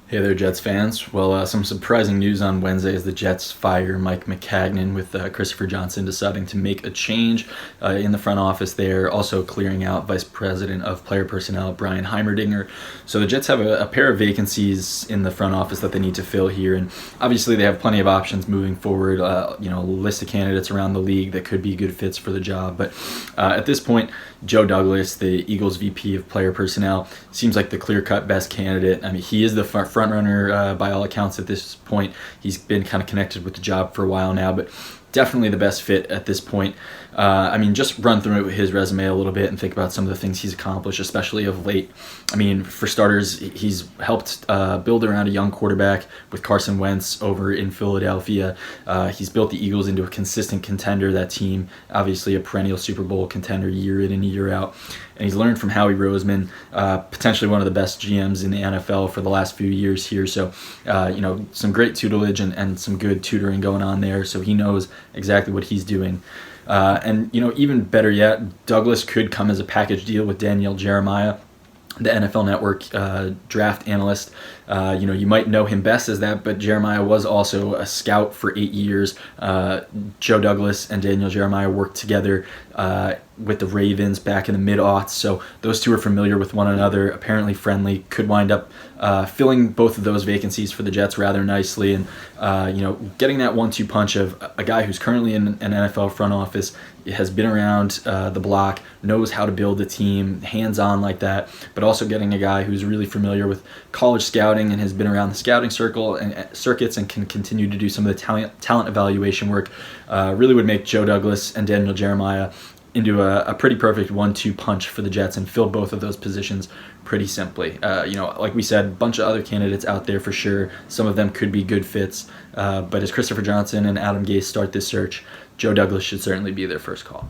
Hey there, Jets fans. Well, some surprising news on Wednesday as the Jets fire Mike Maccagnan with Christopher Johnson deciding to make a change in the front office there, also clearing out Vice President of Player Personnel Brian Heimerdinger. So the Jets have a pair of vacancies in the front office that they need to fill here, and obviously they have plenty of options moving forward, a list of candidates around the league that could be good fits for the job. But at this point, Joe Douglas, the Eagles VP of Player Personnel, seems like the clear-cut best candidate. I mean, he is the front runner by all accounts at this point. He's been kind of connected with the job for a while now, but definitely the best fit at this point. Just run through his resume a little bit and think about some of the things he's accomplished, especially of late. I mean, for starters, he's helped build around a young quarterback with Carson Wentz over in Philadelphia. He's built the Eagles into a consistent contender, that team, obviously a perennial Super Bowl contender year in and year out. And he's learned from Howie Roseman, potentially one of the best GMs in the NFL for the last few years here. So, some great tutelage and some good tutoring going on there. So he knows exactly what he's doing. Even better yet, Douglas could come as a package deal with Daniel Jeremiah, the NFL Network draft analyst. You might know him best as that, but Jeremiah was also a scout for 8 years. Joe Douglas and Daniel Jeremiah worked together with the Ravens back in the mid-aughts, so those two are familiar with one another, apparently friendly, could wind up filling both of those vacancies for the Jets rather nicely, and getting that 1-2 punch of a guy who's currently in an NFL front office, has been around the block, knows how to build a team, hands-on like that, but also getting a guy who's really familiar with college scouting and has been around the scouting circuits and can continue to do some of the talent evaluation work, really would make Joe Douglas and Daniel Jeremiah into a pretty perfect 1-2 punch for the Jets and fill both of those positions pretty simply. Like we said, a bunch of other candidates out there for sure. Some of them could be good fits, but as Christopher Johnson and Adam Gase start this search, Joe Douglas should certainly be their first call.